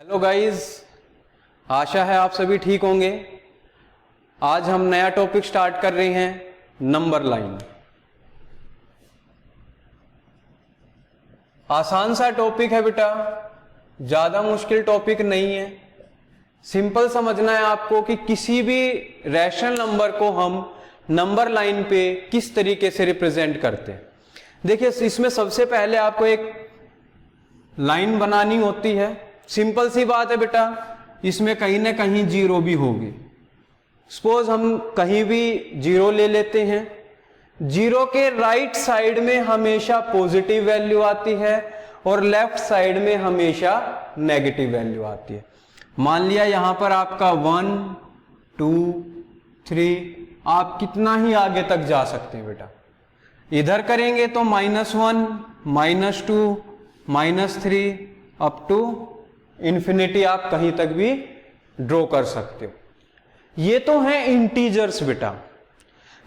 Hello guys, आशा है आप सभी ठीक होंगे। आज हम नया टॉपिक स्टार्ट कर रहे हैं, नंबर लाइन। आसान सा टॉपिक है बेटा, ज्यादा मुश्किल टॉपिक नहीं है। सिंपल समझना है आपको कि किसी भी रैशनल नंबर को हम नंबर लाइन पे किस तरीके से रिप्रेजेंट करते हैं। देखिए, इसमें सबसे पहले आपको एक लाइन बनानी होती है। सिंपल सी बात है बेटा, इसमें कहीं ना कहीं जीरो भी होगी। सपोज हम कहीं भी जीरो ले लेते हैं। जीरो के राइट साइड में हमेशा पॉजिटिव वैल्यू आती है और लेफ्ट साइड में हमेशा नेगेटिव वैल्यू आती है। मान लिया यहां पर आपका 1 2 3, आप कितना ही आगे तक जा सकते हैं बेटा। इधर करेंगे तो -1 -2 -3 अप टू इन्फिनिटी आप कहीं तक भी ड्रॉ कर सकते हो। ये तो है इंटीजर्स बेटा,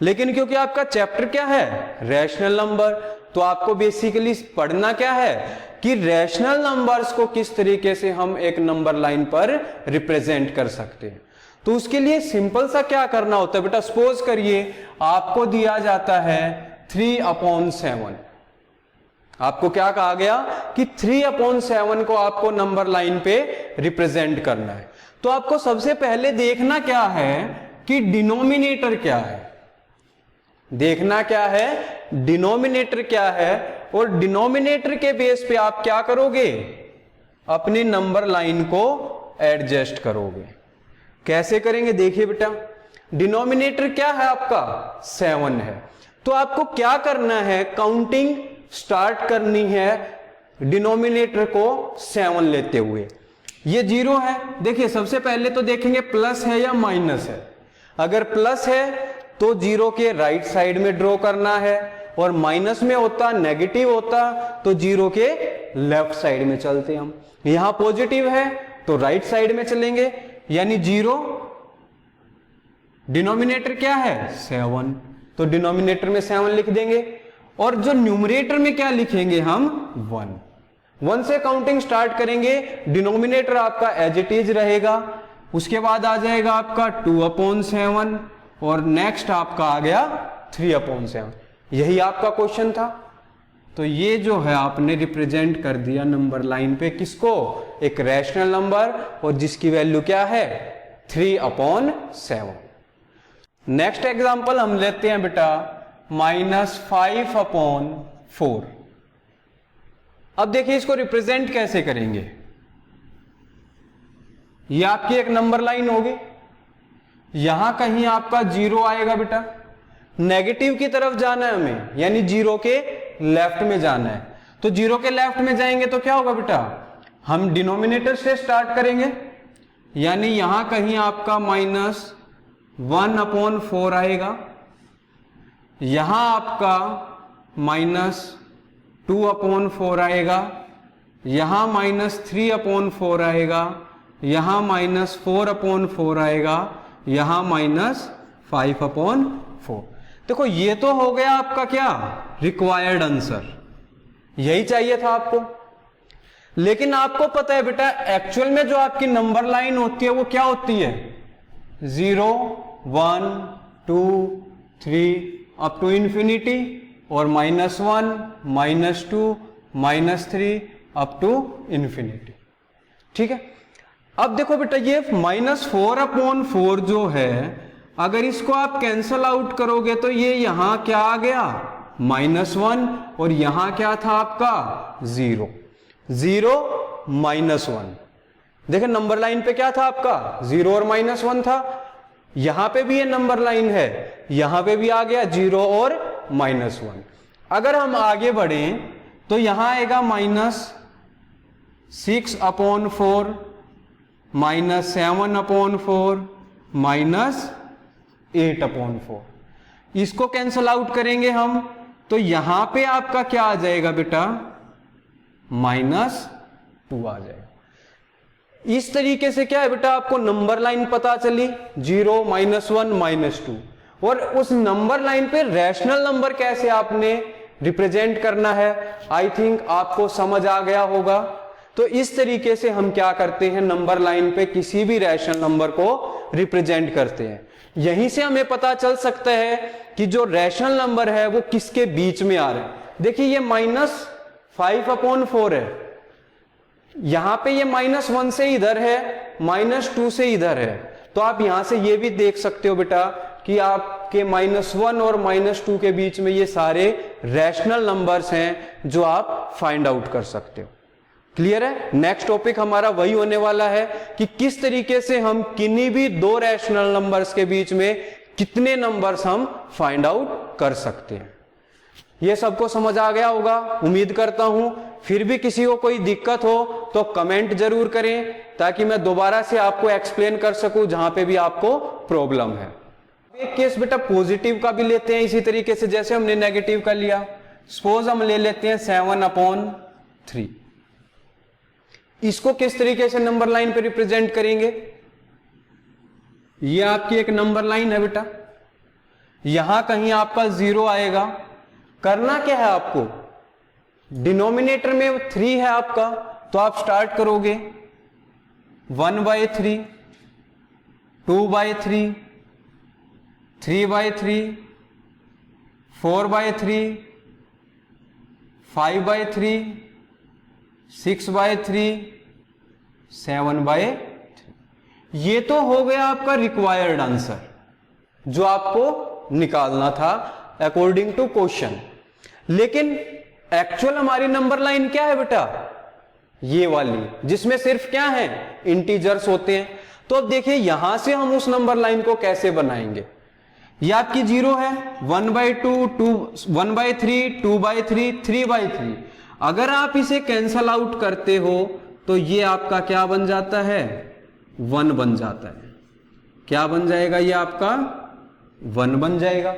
लेकिन क्योंकि आपका चैप्टर क्या है, रैशनल नंबर, तो आपको बेसिकली पढ़ना क्या है कि रैशनल नंबर्स को किस तरीके से हम एक नंबर लाइन पर रिप्रेजेंट कर सकते हैं। तो उसके लिए सिंपल सा क्या करना होता है बेटा, सपोज करिए आपको दिया जाता है 3/7। आपको क्या कहा गया कि 3/7 को आपको नंबर लाइन पे रिप्रेजेंट करना है। तो आपको सबसे पहले देखना क्या है कि डिनोमिनेटर क्या है। देखना क्या है, डिनोमिनेटर क्या है, और डिनोमिनेटर के बेस पे आप क्या करोगे, अपनी नंबर लाइन को एडजस्ट करोगे। कैसे करेंगे, देखिए बेटा, डिनोमिनेटर क्या है आपका 7 है, तो आपको क्या करना है, काउंटिंग स्टार्ट करनी है डिनोमिनेटर को 7 लेते हुए। ये 0 है, देखिए सबसे पहले तो देखेंगे प्लस है या माइनस है। अगर प्लस है तो 0 के राइट साइड में ड्रॉ करना है, और माइनस में होता, नेगेटिव होता तो 0 के लेफ्ट साइड में चलते हम। यहां पॉजिटिव है तो राइट साइड में चलेंगे, यानी 0 डिनोमिनेटर क्या है 7, तो डिनोमिनेटर में 7 लिख देंगे। और जो न्यूमरेटर में क्या लिखेंगे हम 1 से काउंटिंग स्टार्ट करेंगे। डिनोमिनेटर आपका एज इट इज रहेगा, उसके बाद आ जाएगा आपका 2/7, और नेक्स्ट आपका आ गया 3/7। यही आपका क्वेश्चन था। तो ये जो है आपने रिप्रेजेंट कर दिया नंबर लाइन पे किसको, एक रैशनल नंबर, और जिसकी वैल्यू क्या है 3/7। नेक्स्ट एग्जांपल हम लेते हैं बेटा -5/4। अब देखिए इसको रिप्रेजेंट कैसे करेंगे। ये आपकी एक नंबर लाइन होगी, यहां कहीं आपका 0 आएगा बेटा, नेगेटिव की तरफ जाना है हमें, यानी 0 के लेफ्ट में जाना है। तो 0 के लेफ्ट में जाएंगे तो क्या होगा बेटा, हम डिनोमिनेटर से स्टार्ट करेंगे, यानी यहां कहीं आपका -1/4 आएगा, यहां आपका -2/4 आएगा, यहां -3/4 आएगा, यहां -4/4 आएगा, यहां -5/4। देखो ये तो हो गया आपका क्या, रिक्वायर्ड आंसर, यही चाहिए था आपको। लेकिन आपको पता है बेटा, एक्चुअल में जो आपकी नंबर लाइन होती है वो क्या होती है, 0 1 2 3 अप टू इन्फिनिटी, और -1 -2 -3 अप टू इन्फिनिटी। ठीक है। अब देखो बेटा, ये -4/4 जो है, अगर इसको आप कैंसल आउट करोगे तो ये यहां क्या आ गया -1, और यहां क्या था आपका 0 0 -1। देखिए नंबर लाइन पे क्या था आपका 0 और -1 था, यहां पे भी ये नंबर लाइन है, यहां पे भी आ गया 0 और -1। अगर हम आगे बढ़ें तो यहां आएगा -6/4 -7/4 -8/4। इसको कैंसल आउट करेंगे हम तो यहां पे आपका क्या आ जाएगा बेटा, -2 आ जाएगा। इस तरीके से क्या है बेटा, आपको नंबर लाइन पता चली 0 -1 -2, और उस नंबर लाइन पे रैशनल नंबर कैसे आपने रिप्रेजेंट करना है, आई थिंक आपको समझ आ गया होगा। तो इस तरीके से हम क्या करते हैं, नंबर लाइन पे किसी भी रैशनल नंबर को रिप्रेजेंट करते हैं। यहीं से हमें पता चल सकता है कि जो रैशनल नंबर है वो किसके बीच में आ रहा है। देखिए ये -5/4 है, यहां पे ये -1 से इधर है, -2 से इधर है। तो आप यहां से ये भी देख सकते हो बेटा कि आपके -1 और -2 के बीच में ये सारे रैशनल नंबर्स हैं जो आप फाइंड आउट कर सकते हो। क्लियर है? नेक्स्ट टॉपिक हमारा वही होने वाला है कि किस तरीके से हम किन्हीं भी दो रैशनल नंबर्स के बीच में कितने नंबर्स हम फाइंड आउट कर सकते हैं। ये सबको समझ आ गया होगा उम्मीद करता हूं। फिर भी किसी को कोई दिक्कत हो तो कमेंट जरूर करें ताकि मैं दोबारा से आपको एक्सप्लेन कर सकूं जहां पे भी आपको प्रॉब्लम है। एक केस बेटा पॉजिटिव का भी लेते हैं इसी तरीके से जैसे हमने नेगेटिव का लिया। सपोज हम ले लेते हैं 7/3। इसको किस तरीके से नंबर लाइन पे रिप्रेजेंट करेंगे? ये आपकी एक नंबर लाइन है बेटा, यहां कहीं आपका 0 आएगा। करना क्या है आपको, डिनोमिनेटर में 3 है आपका, तो आप स्टार्ट करोगे 1/3, 2/3, 3/3, 4/3, 5/3, 6/3, 7/3। ये तो हो गया आपका रिक्वायर्ड आंसर जो आपको निकालना था अकॉर्डिंग टू क्वेश्चन। लेकिन एक्चुअल हमारी नंबर लाइन क्या है बेटा? ये वाली, जिसमें सिर्फ क्या है, इंटीजर्स होते हैं। तो अब देखिए यहां से हम उस नंबर लाइन को कैसे बनाएंगे। ये आपकी 0 है, 1/2, 1/3, 2/3, 3/3। अगर आप इसे कैंसल आउट करते हो तो ये आपका क्या बन जाता है, 1 बन जाता है। क्या बन जाएगा, ये आपका 1 बन जाएगा।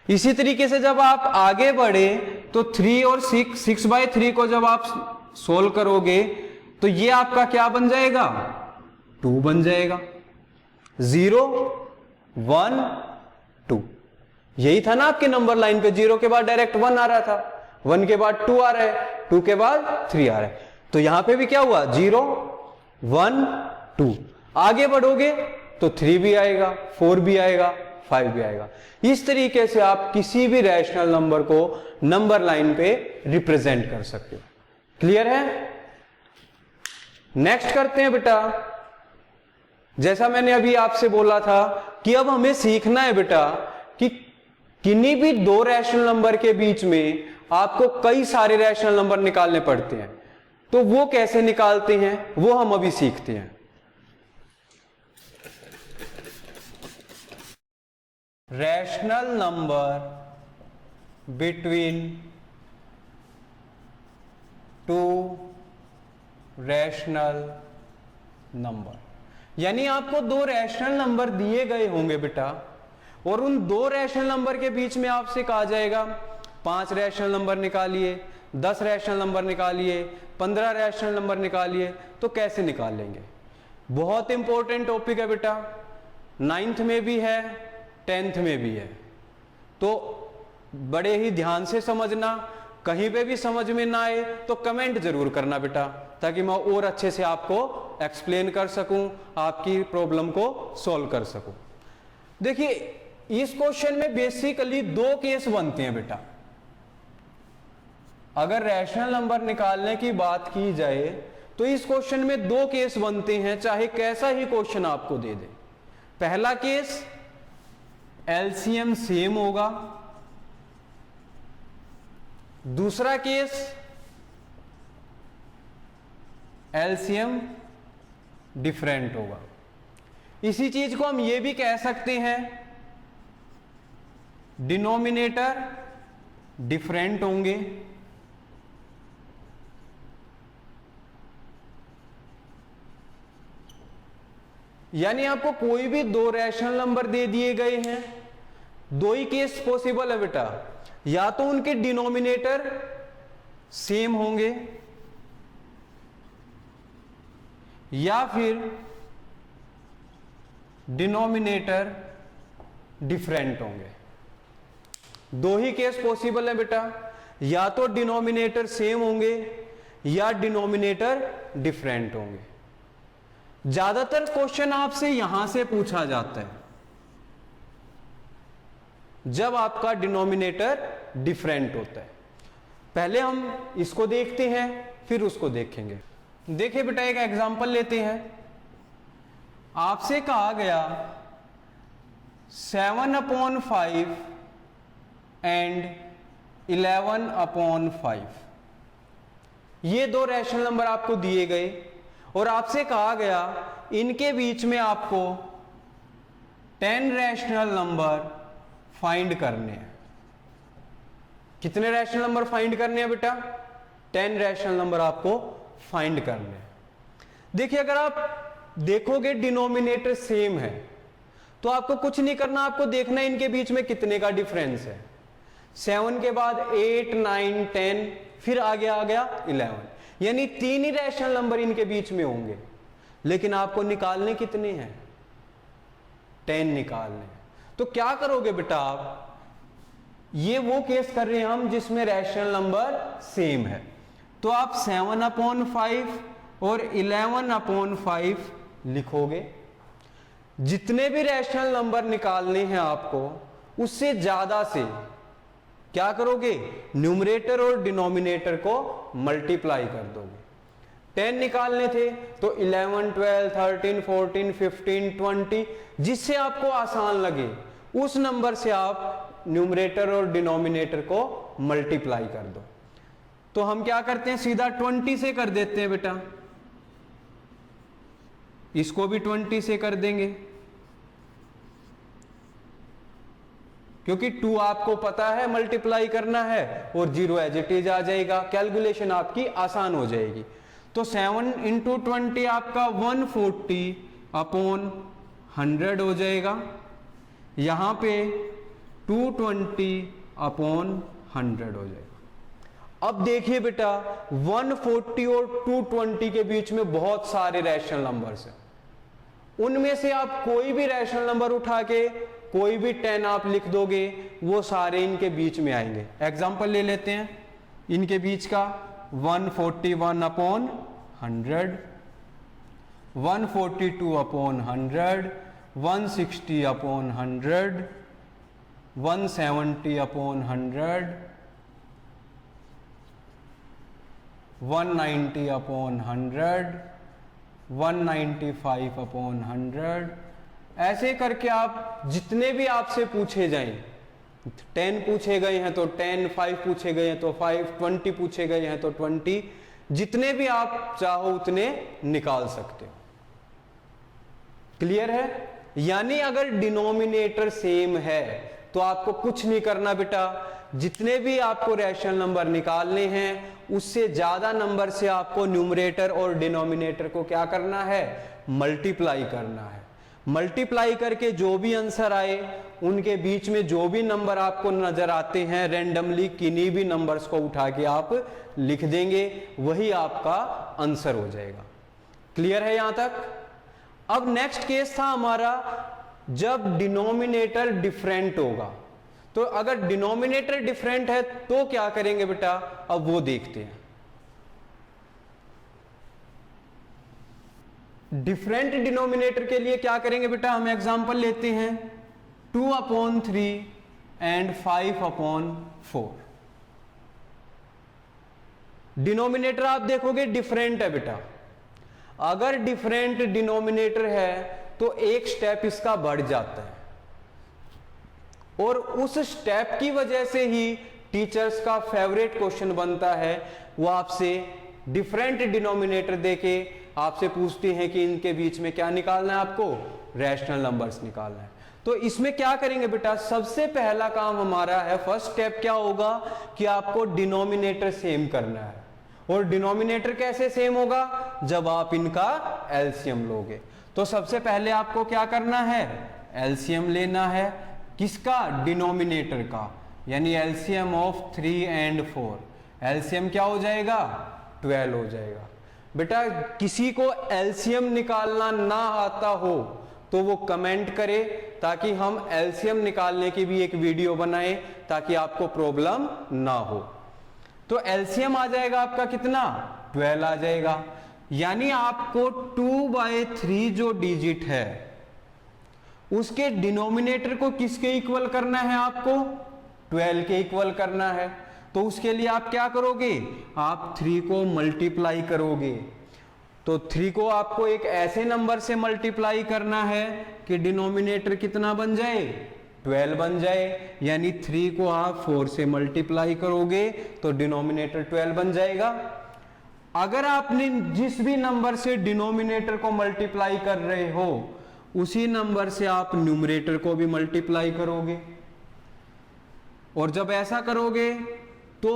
इसी तरीके से जब आप आगे बढ़े तो 3 और 6/3 को जब आप सोल्व करोगे तो ये आपका क्या बन जाएगा, 2 बन जाएगा। 0, 1, 2। यही था ना आपके नंबर लाइन पे, 0 के बाद डायरेक्ट 1 आ रहा था, 1 के बाद 2 आ रहा है, 2 के बाद 3 आ रहा है। तो यहां पे भी क्या हुआ, 0, 1, 2। आगे बढ़ोगे तो 3 भी आएगा, 4 भी आएगा, 5 भी आएगा। इस तरीके से आप किसी भी रैशनल नंबर को नंबर लाइन पे रिप्रेजेंट कर सकते हो। क्लियर है? नेक्स्ट करते हैं बेटा, जैसा मैंने अभी आपसे बोला था कि अब हमें सीखना है बेटा कि किन्हीं भी दो रैशनल नंबर के बीच में आपको कई सारे रैशनल नंबर निकालने पड़ते हैं। तो वो कैसे निकालते हैं वो हम अभी सीखते हैं। Rational number between two rational number, यानी आपको दो रैशनल नंबर दिए गए होंगे बेटा, और उन दो रैशनल नंबर के बीच में आपसे कहा जाएगा 5 रैशनल नंबर निकालिए, 10 रैशनल नंबर निकालिए, 15 रैशनल नंबर निकालिए। तो कैसे निकाल लेंगे? बहुत इंपॉर्टेंट टॉपिक है बेटा, 9th में भी है, 10th में भी है। तो बड़े ही ध्यान से समझना, कहीं पे भी समझ में ना आए तो कमेंट जरूर करना बेटा, ताकि मैं और अच्छे से आपको एक्सप्लेन कर सकूं, आपकी प्रॉब्लम को सॉल्व कर सकूं। देखिए इस क्वेश्चन में बेसिकली 2 केस बनते हैं बेटा। अगर रैशनल नंबर निकालने की बात की जाए तो इस क्वेश्चन में 2 केस बनते हैं, चाहे कैसा ही क्वेश्चन आपको दे दे। पहला केस एलसीएम सेम होगा, दूसरा केस एलसीएम डिफरेंट होगा। इसी चीज को हम ये भी कह सकते हैं डिनोमिनेटर डिफरेंट होंगे, यानी आपको कोई भी 2 रैशनल नंबर दे दिए गए हैं, 2 ही केस पॉसिबल है बेटा। या तो उनके डिनोमिनेटर सेम होंगे या फिर डिनोमिनेटर डिफरेंट होंगे। 2 ही केस पॉसिबल है बेटा, या तो डिनोमिनेटर सेम होंगे या डिनोमिनेटर डिफरेंट होंगे। ज्यादातर क्वेश्चन आपसे यहां से पूछा जाता है जब आपका डिनोमिनेटर डिफरेंट होता है। पहले हम इसको देखते हैं फिर उसको देखेंगे। देखिए बेटा एक एग्जांपल लेते हैं। आपसे कहा गया 7/5 एंड 11/5, ये दो रैशनल नंबर आपको दिए गए और आपसे कहा गया इनके बीच में आपको 10 रैशनल नंबर फाइंड करने हैं। कितने रैशनल नंबर फाइंड करने हैं बेटा? 10 रैशनल नंबर आपको फाइंड करने हैं। देखिए अगर आप देखोगे डिनोमिनेटर सेम है तो आपको कुछ नहीं करना, आपको देखना है इनके बीच में कितने का डिफरेंस है। 7 के बाद 8, 9, 10, फिर आगे आ गया 11, यानी 3 ही रैशनल नंबर इनके बीच में होंगे, लेकिन आपको निकालने कितने हैं? 10 निकालने हैं। तो क्या करोगे बेटा आप? ये वो केस कर रहे हैं हम जिसमें रैशनल नंबर सेम है, तो आप 7/5 और 11/5 लिखोगे। जितने भी रैशनल नंबर निकालने हैं आपको उससे ज्यादा से क्या करोगे? न्यूमरेटर और डिनोमिनेटर को मल्टीप्लाई कर दोगे। 10 निकालने थे तो 11, 12, 13, 14, 15, 20, जिससे आपको आसान लगे उस नंबर से आप न्यूमरेटर और डिनोमिनेटर को मल्टीप्लाई कर दो। तो हम क्या करते हैं, सीधा 20 से कर देते हैं बेटा, इसको भी 20 से कर देंगे, क्योंकि 2 आपको पता है मल्टीप्लाई करना है और 0 एज इट इज आ जाएगा, कैलकुलेशन आपकी आसान हो जाएगी। तो 7 × 20 आपका 140/100 हो जाएगा। यहां पे 220/100 हो जाएगा। अब देखिए बेटा 140 और 220 के बीच में बहुत सारे रैशनल नंबर्स हैं, उनमें से आप कोई भी रैशनल नंबर उठा के कोई भी 10 आप लिख दोगे, वो सारे इनके बीच में आएंगे। एग्जांपल ले लेते हैं इनके बीच का, 141/100, 142/100, 160/100, 170/100, 190/100, 195/100, ऐसे करके आप जितने भी आपसे पूछे जाएं, 10 पूछे गए हैं तो 10, 5 पूछे गए हैं तो 5, 20 पूछे गए हैं तो 20, जितने भी आप चाहो उतने निकाल सकते हो। क्लियर है? यानी अगर डिनोमिनेटर सेम है तो आपको कुछ नहीं करना बेटा, जितने भी आपको रैशनल नंबर निकालने हैं उससे ज्यादा नंबर से आपको न्यूमरेटर और डिनोमिनेटर को क्या करना है? मल्टीप्लाई करना है। मल्टीप्लाई करके जो भी आंसर आए उनके बीच में जो भी नंबर आपको नजर आते हैं रैंडमली किन्हीं भी नंबर्स को उठा के आप लिख देंगे, वही आपका आंसर हो जाएगा। क्लियर है यहां तक? अब नेक्स्ट केस था हमारा जब डिनोमिनेटर डिफरेंट होगा। तो अगर डिनोमिनेटर डिफरेंट है तो क्या करेंगे बेटा, अब वो देखते हैं। डिफरेंट डिनोमिनेटर के लिए क्या करेंगे बेटा, हम एग्जांपल लेते हैं 2/3 एंड 5/4। डिनोमिनेटर आप देखोगे डिफरेंट है बेटा। अगर डिफरेंट डिनोमिनेटर है तो एक स्टेप इसका बढ़ जाता है, और उस स्टेप की वजह से ही टीचर्स का फेवरेट क्वेश्चन बनता है। वो आपसे डिफरेंट डिनोमिनेटर देके आपसे पूछते हैं कि इनके बीच में क्या निकालना है, आपको रैशनल नंबर्स निकालना है। तो इसमें क्या करेंगे बेटा, सबसे पहला काम हमारा है, फर्स्ट स्टेप क्या होगा कि आपको डिनोमिनेटर सेम करना है। और डिनोमिनेटर कैसे सेम होगा, जब आप इनका एलसीएम लोगे। तो सबसे पहले आपको क्या करना है, एलसीएम लेना है। किसका? डिनोमिनेटर का, यानी एलसीएम ऑफ 3 and 4। एलसीएम क्या हो जाएगा? 12 हो जाएगा। बेटा किसी को एलसीएम निकालना ना आता हो तो वो कमेंट करे, ताकि हम एलसीएम निकालने की भी एक वीडियो बनाएं ताकि आपको प्रॉब्लम ना हो। तो एलसीएम आ जाएगा आपका कितना? 12 आ जाएगा। यानी आपको 2/3 जो डिजिट है उसके डिनोमिनेटर को किसके इक्वल करना है, आपको 12 के इक्वल करना है। तो उसके लिए आप क्या करोगे, आप 3 को मल्टीप्लाई करोगे। तो 3 को आपको एक ऐसे नंबर से मल्टीप्लाई करना है कि डिनोमिनेटर कितना बन जाए, 12 बन जाए। यानी 3 को आप 4 से मल्टीप्लाई करोगे तो डिनोमिनेटर 12 बन जाएगा। अगर आपने जिस भी नंबर से डिनोमिनेटर को मल्टीप्लाई कर रहे हो उसी नंबर से आप न्यूमरेटर को भी मल्टीप्लाई करोगे। और जब ऐसा करोगे तो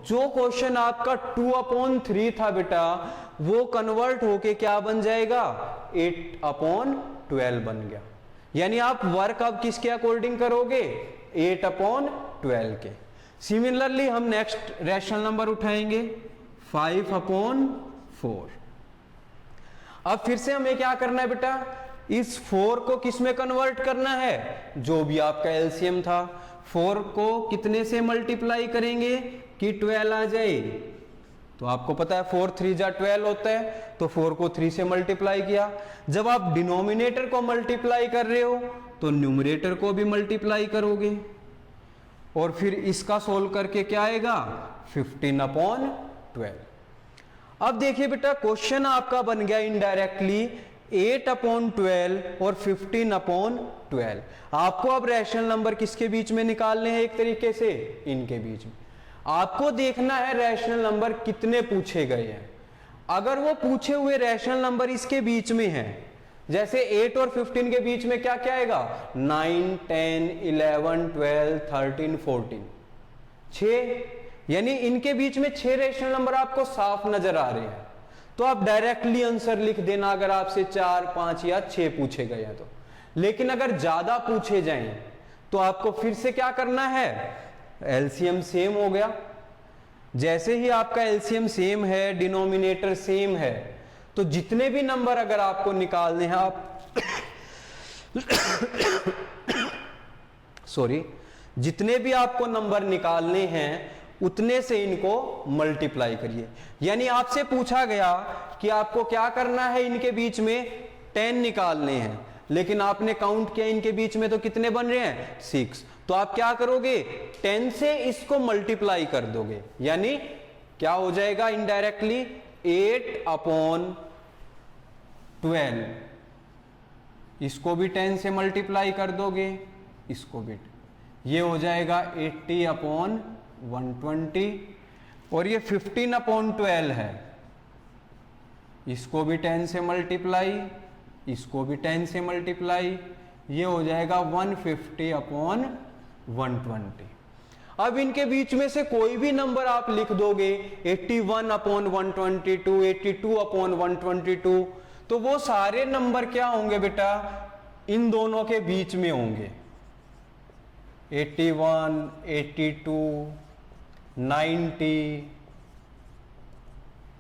जो क्वेश्चन आपका 2/3 था बेटा, वो कन्वर्ट होके क्या बन जाएगा, 8/12 बन गया। यानी आप वर्क अब किसके अकॉर्डिंग करोगे, 8/12 के। सिमिलरली हम नेक्स्ट रैशनल नंबर उठाएंगे 5/4। अब फिर से हमें क्या करना है बेटा, इस 4 को किस में कन्वर्ट करना है, जो भी आपका एलसीएम था। 4 को कितने से मल्टीप्लाई करेंगे कि 12 आ जाए। तो आपको पता है 4 3 जा 12 होता है, तो 4 को 3 से मल्टीप्लाई किया। जब आप डिनोमिनेटर को मल्टीप्लाई कर रहे हो तो न्यूमरेटर को भी मल्टीप्लाई करोगे और फिर इसका सोल्व करके क्या आएगा, 15/12। अब देखिए बेटा, क्वेश्चन आपका बन गया इनडायरेक्टली 8/12 और 15/12। आपको अब रैशनल नंबर किसके बीच में निकालने हैं, एक तरीके से इनके बीच में। आपको देखना है रैशनल नंबर कितने पूछे गए हैं। अगर वो पूछे हुए रैशनल नंबर इसके बीच में हैं, जैसे 8 और 15 के बीच में क्या क्या आएगा, 9 10 11 12 13 14, 6। यानी इनके बीच में 6 रैशनल नंबर आपको साफ नजर आ रहे हैं। तो आप डायरेक्टली आंसर लिख देना अगर आपसे 4 5 या 6 पूछे गए हैं तो। लेकिन अगर ज्यादा पूछे जाएं तो आपको फिर से क्या करना है, एलसीएम सेम हो गया। जैसे ही आपका एलसीएम सेम है, डिनोमिनेटर सेम है, तो जितने भी नंबर अगर आपको निकालने हैं आप सॉरी, जितने भी आपको नंबर निकालने हैं उतने से इनको मल्टीप्लाई करिए। यानी आपसे पूछा गया कि आपको क्या करना है, इनके बीच में 10 निकालने हैं, लेकिन आपने काउंट किया इनके बीच में तो कितने बन रहे हैं, 6। तो आप क्या करोगे, 10 से इसको मल्टीप्लाई कर दोगे। यानी क्या हो जाएगा इनडायरेक्टली 8/12। इसको भी 10 से मल्टीप्लाई कर दोगे, इसको भी, ये हो जाएगा 80/120। और ये 15/12 है, इसको भी 10 से मल्टीप्लाई, इसको भी 10 से मल्टीप्लाई, ये हो जाएगा 150/120। अब इनके बीच में से कोई भी नंबर आप लिख दोगे, 81/122, 82/122, तो वो सारे नंबर क्या होंगे बेटा, इन दोनों के बीच में होंगे। 81, 82, 90,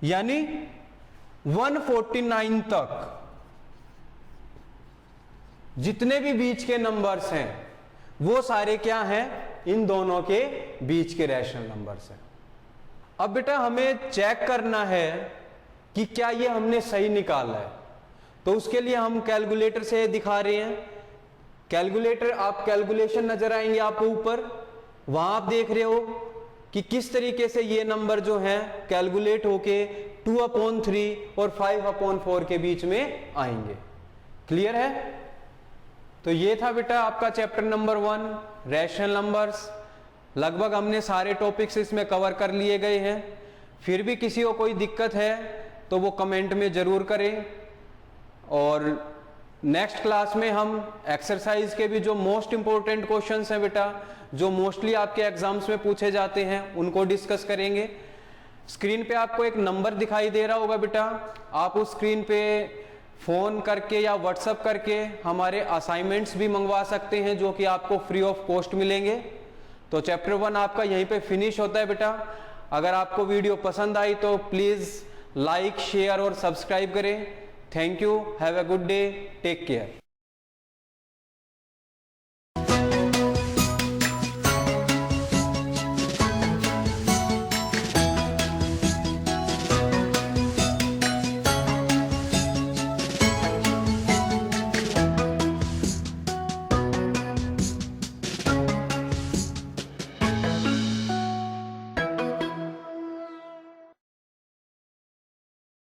यानी 149 तक जितने भी बीच के नंबर्स हैं वो सारे क्या हैं, इन दोनों के बीच के रैशनल नंबर्स हैं। अब बेटा हमें चेक करना है कि क्या ये हमने सही निकाला है, तो उसके लिए हम कैलकुलेटर से दिखा रहे हैं। कैलकुलेटर, आप कैलकुलेशन नजर आएंगे आपको ऊपर, वहां आप देख रहे हो कि किस तरीके से ये नंबर जो हैं कैलकुलेट होके 2/3 और 5/4 के बीच में आएंगे। क्लियर है? तो ये था बेटा आपका चैप्टर नंबर 1 रैशनल नंबर्स। लगभग हमने सारे टॉपिक्स इसमें कवर कर लिए गए हैं। फिर भी किसी को कोई दिक्कत है तो वो कमेंट में जरूर करें। और नेक्स्ट क्लास में हम एक्सरसाइज के भी जो मोस्ट इंपॉर्टेंट क्वेश्चंस हैं बेटा, जो मोस्टली आपके एग्जाम्स में पूछे जाते हैं, उनको डिस्कस करेंगे। स्क्रीन पे आपको एक नंबर दिखाई दे रहा होगा बेटा, आप उस स्क्रीन पे फोन करके या व्हाट्सएप करके हमारे असाइनमेंट्स भी मंगवा सकते हैं, जो कि आपको फ्री ऑफ कॉस्ट मिलेंगे। तो चैप्टर 1 आपका यहीं पे फिनिश होता है बेटा। अगर आपको वीडियो पसंद आई तो प्लीज लाइक, शेयर और सब्सक्राइब करें। Thank you, have a good day, take care.